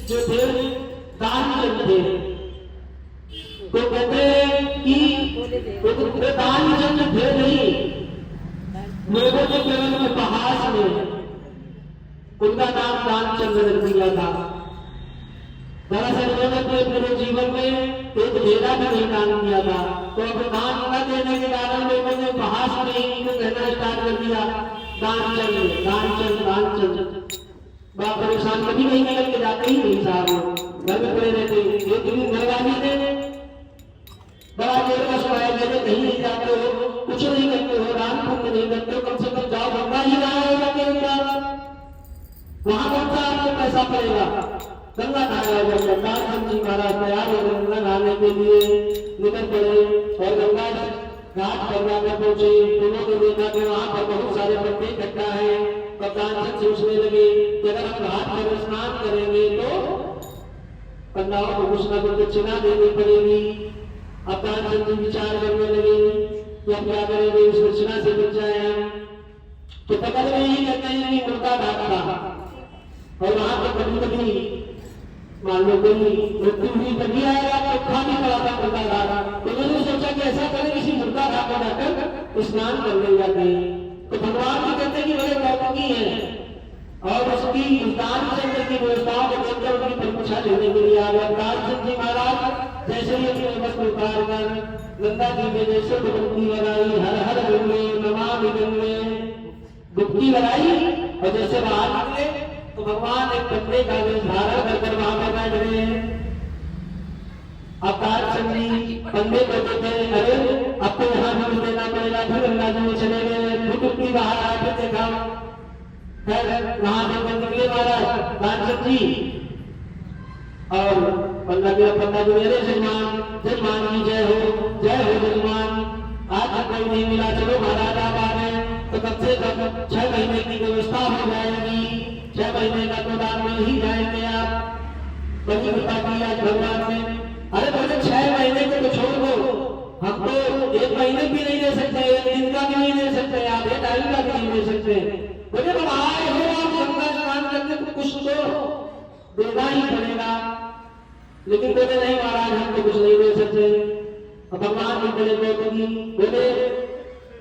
जो थे दानचंद थे। तो कहते कि वो दानचंद थे नहीं, लोगों ने केवल उपहास में उनका नाम दानचंद रख दिया था। दरअसल उन्होंने अपने पूरे जीवन में एक भेदा भी नहीं दान किया था। तो अब दान न देने के कारण लोगों ने उपहास में इनको कहना स्टार्ट कर दिया दानचंद दानचंद दानचंद। बड़ा परेशान, कभी नहीं निकल के जाते ही नहीं साहब, घर में पड़े रहते। एक दिन घरवाली ने बड़ा देर का सुनाया, मेरे कहीं नहीं जाते हो, कुछ नहीं करते हो, दान पुण्य नहीं करते हो, कम से कम जाओ गंगा ही नहाएगा के वहां कौन सा आपको पैसा पड़ेगा, गंगा नहाया जाएगा। दानचंद जी महाराज तैयार हो गए गंगा नहाने के लिए, निकल पड़े और गंगा घाट पर जाकर पहुंचे। दोनों को देखा कि वहां पर बहुत सारे पत्ते इकट्ठा है। तब दानचंद सोचने लगे कि अगर हम घाट पर स्नान करेंगे तो पंडाओं को कुछ न कुछ दक्षिणा देनी पड़ेगी। अब दानचंद जी विचार करने लगे कि अब क्या करेंगे, इस दक्षिणा से बच जाए हम। तो बगल में ही कहते हैं कि मुर्गा घाट था और वहां पर कभी कभी मान लो कोई मृत्यु हुई तभी आएगा तो खाली पड़ा था मुर्गा घाट। तो उन्होंने सोचा कि ऐसा करें किसी मुर्गा घाट में जाकर स्नान कर ले जाते हैं। तो भगवान जी कहते हैं कि बड़े नौटंकी हैं और उसकी दानचंद की व्यवस्थाओं को देखकर उनकी परीक्षा लेने के लिए आ गया। दानचंद जी महाराज जैसे ही अपने वस्त्र उतार कर गंगा जी में जैसे डुबकी लगाई, हर हर गंगे नमामि गंगे डुबकी लगाई और जैसे बाहर निकले तो भगवान एक कंधे का वेश धारण कर वहां पर बैठ गए। अब दानचंद जी कंधे को देखे, अरे अब तो यहाँ भी देना पड़ेगा। फिर गंगा जी में चले गए, फिर डुबकी बाहर आए, फिर देखा वहां से निकले महाराज दानचंद जी और पंडा जी मेरे जजमान की जय हो जजमान। आज तक कोई नहीं मिला, चलो महाराज आप आ गए तो कम से कम 6 महीने की व्यवस्था हो जाएगी। 6 महीने का तो दान में ही जाएंगे आप। बड़ी कृपा की आज भगवान ने। अरे बोले 6 महीने को तो छोड़ दो, हम तो 1 महीने भी नहीं दे सकते, 1 दिन का भी नहीं दे सकते, आप 1 टाइम का भी नहीं दे सकते। बोले तुम आए हो आप गंगा स्नान करने तो कुछ तो देना ही पड़ेगा। लेकिन बोले नहीं महाराज हम तो कुछ नहीं दे सकते। भगवान भी बोले बोले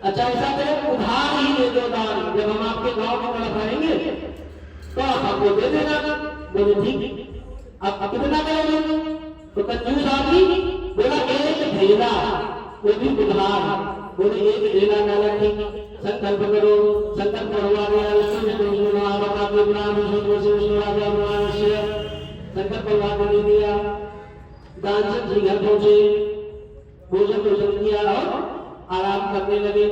अच्छा ऐसा करो उधार ही दे दो दान, जब हम आपके गांव की तरफ आएंगे तो आप हमको दे देना। बोले ठीक, अब कितना करोगे? तो कंजूस आदमी बोला 1 भेदा, वो भी उधार। बोले 1 भेदा ना ठीक, संकल्प करो। संकल्प करवा दिया, संकल्प करवा दे दिया। दानचंद जी घर पहुंचे, भोजन किया और आराम करने लगे।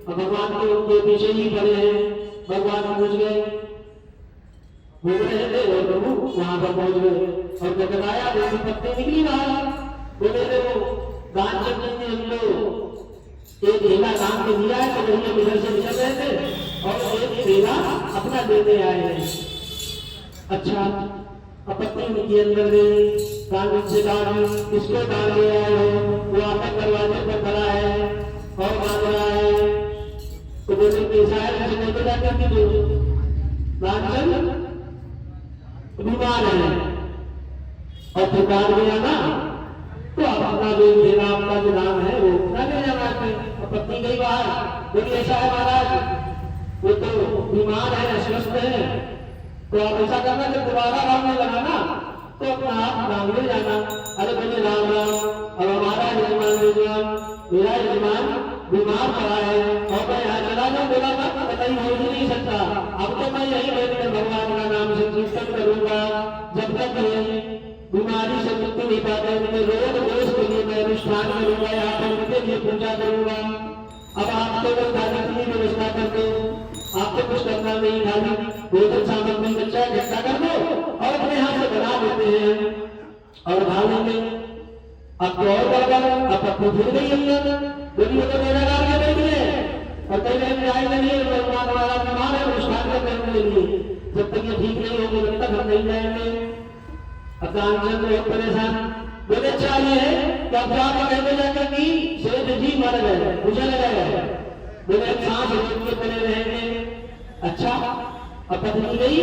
और भगवान के उनके पीछे ही पड़े हैं। भगवान पहुंच गए, घूम रहे थे और प्रभु वहां पर पहुंच गए और जब आया तो पत्नी निकली बाहर। बोले देखो दानचंद जी ने हमको 1 भेदा दान के दिया है, तो वही इधर से निकल रहे थे और 1 भेदा अपना देते आए हैं। अच्छा अब पत्नी उनकी अंदर गई, दान से कहा किसको दान ले आए हो? वो आपके दरवाजे पर खड़ा है और मांग रहा है। तो बोले कि शायद मुझे नहीं पता क्या कि दानचंद बीमार है और पुकार गया ना तो आप अपना जो देना आपका जो नाम है वो ना ले जाना है। और पत्नी गई बाहर, बोली ऐसा है महाराज वो तो बीमार है, अस्वस्थ है, तो आप ऐसा करना जब दोबारा मांगने लगा ना तो अपना हाथ मांग ले जाना। अरे बोले राम राम, अब हमारा यजमान मेरा यजमान बीमार पड़ा है और मैं यहाँ चला जाऊँ, बोला था कहीं हो ही नहीं सकता। अब तो मैं यही बैठकर भगवान का नाम संकीर्तन करूंगा जब तक बीमारी से मुक्ति नहीं पाते। उनके रोग दोष के लिए मैं अनुष्ठान करूंगा, यहाँ पर उनके लिए पूजा करूंगा। अब आप तो खाने की व्यवस्था कर दो, आपको कुछ करना नहीं, खाली भोजन सामग्री बच्चा इकट्ठा कर दो और अपने हाथ से बना देते हैं और खा लेंगे। अब तो और बराबर अब पत्नी फिर गई अंदर, बोली वो तो मेरा गाल के बैठी है और कई बहन आए नहीं है, भगवान हमारा बीमार है अनुष्ठान करने के लिए, जब तक ये ठीक नहीं होगी तब तक हम नहीं जाएंगे। अब दानचंद बहुत परेशान, बोले अच्छा ये है कि अब जाकर कहते जाकर कि सेठ जी मर गए, मुझे लगाया। बोले सांस रोक के पड़े रहेंगे। अच्छा अब पत्नी गई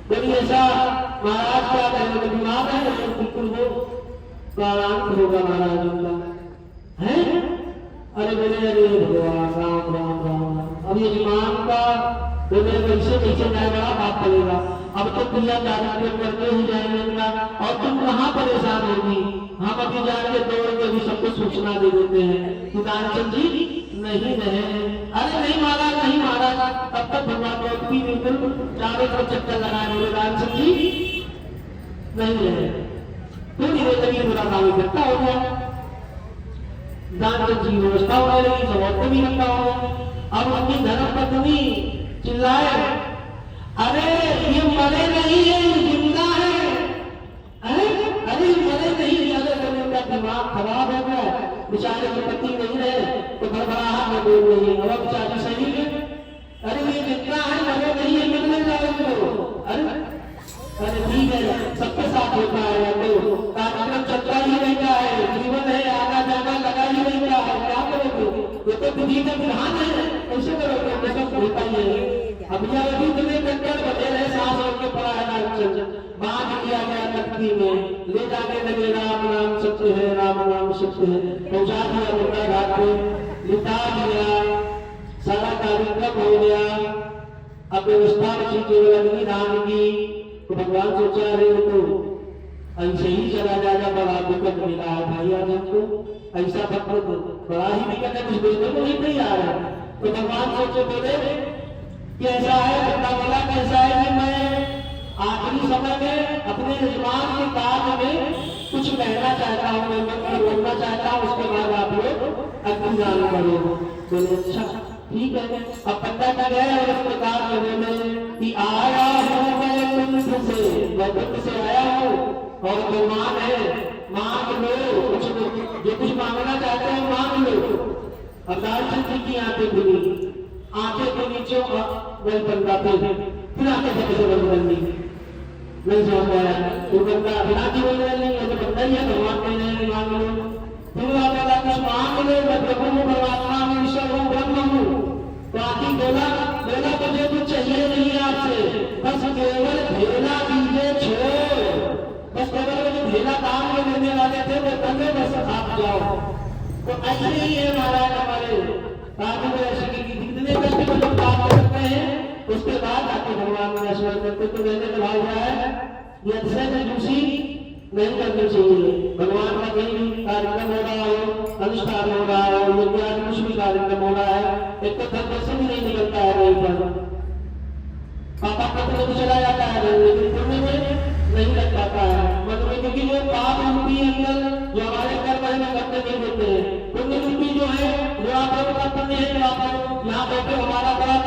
बड़ी ऐसा महाराज क्या करेंगे, बीमार है बिल्कुल वो प्राणांत होगा महाराज उनका है। अरे बोले अरे भगवान राम राम राम राम। अब ये विमान का बोले कैसे कैसे जाए, बड़ा बात पड़ेगा। अब तो क्रिया कार्यक्रम करके ही जाएंगे इनका, और तुम कहाँ परेशान होगी। हम अभी जाके दौड़ के भी सबको सूचना दे देते हैं कि दानचंद जी नहीं रहे। अरे नहीं महाराज नहीं महाराज, तब तक भगवान गौतमी बिल्कुल चारों तरफ चक्कर लगाए, बोले दानचंद जी नहीं रहे। तो धीरे धीरे पूरा काम इकट्ठा हो गया, दानचंद जी व्यवस्था होने लगी, सब भी इकट्ठा हो गया। अब उनकी धर्म पत्नी चिल्लाए, अरे ये मरे नहीं है, जिंदा है। अरे मरे नहीं, अरे उनका दिमाग खराब हो गया, बेचारे के पति नहीं रहे तो घबराहट में बोल रही है, अब बेचारी सही है। अरे ये जितना है मरे नहीं है, मिलने जाओ। अरे ठीक है, सबके साथ होता है, तो कार्यक्रम चलता ही रहता है, जीवन है, आना जाना लगा ही रहता है, क्या करोगे, ये तो विधि का विधान है, कैसे करोगे, सब होता ही है। अब यह अभी तुम्हें कंकर बचे रहे, सांस रोक के पड़ा है दानचंद, बांध दिया गया तख्ती में, ले जाने लगे राम नाम सत्य है, राम नाम सत्य है, पहुंचा दिया मुद्दा घाट पे, लिटा दिया, सारा कार्यक्रम हो गया। अब व्यवस्था बची केवल अग्निदान की। तो भगवान सोचा रहे तो ऐसे ही चला जाएगा, बड़ा विकट मिला है भाई आज हमको, ऐसा भक्त बड़ा ही विकट है, कुछ बोलने को नहीं तैयार है। तो भगवान सोचे बोले कैसा है, बंदा बोला कैसा है कि मैं आखिरी समय में अपने यजमान के कार्य में कुछ कहना चाहता हूँ, मैं बोलना चाहता हूँ, उसके बाद आप लोग अग्निदान करो। बोले अच्छा ठीक है। अब बंदा क्या गया और उसके कार्य में कि आया हूँ मैं कुंभ से, वैकुंठ से आया हूँ, और जो मान है मांग लो, कुछ जो कुछ मांगना चाहते हो मांग लो। अब दानचंद जी की आंखें खुली, आंखें के नीचे वही बंदा पे फिर आंखें से बंद कर दी, नहीं समझ पाया। वो बंदा बिना की बोल रहे नहीं, तो बंदा ही है, भगवान कह रहे हैं मांग लो। फिर आप बोला कुछ मांग लो, मैं प्रभु हूँ, परमात्मा हूँ, ईश्वर हूँ, ब्रह्म हूँ। तो आखिर बोला मुझे कुछ चाहिए नहीं आपसे, बस केवल भेला दीजिए छोड़, बस केवल जो भेला काम में देने वाले थे वो करने, बस आप जाओ। तो ऐसे ही है महाराज हमारे कार्य में, ऐसे कितने कष्ट में लोग काम करते हैं, उसके बाद आके भगवान में स्मरण करते। तो मैंने कहा हुआ है ये अतिशय कंजूसी नहीं करनी चाहिए। भगवान का कहीं भी कार्यक्रम हो रहा हो, अनुष्ठान हो रहा हो, यज्ञ कुछ भी कार्यक्रम हो रहा है, एक तो धर्म से भी नहीं निकलता है नहीं पर पापा पत्र तो चला जाता है, लेकिन पुण्य में नहीं लग पाता है मन में, क्योंकि जो पाप रूपी अंदर जो हमारे कर्म है करते नहीं देते हैं। पुण्य रूपी जो है जो आप लोगों का पुण्य है, जो आप लोग यहाँ बैठे हमारा बड़ा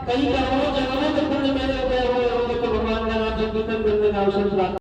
कई करोड़ों जन्मों के पुण्य मेरे हुए होंगे, तो भगवान का नाम संकीर्तन करने का अवसर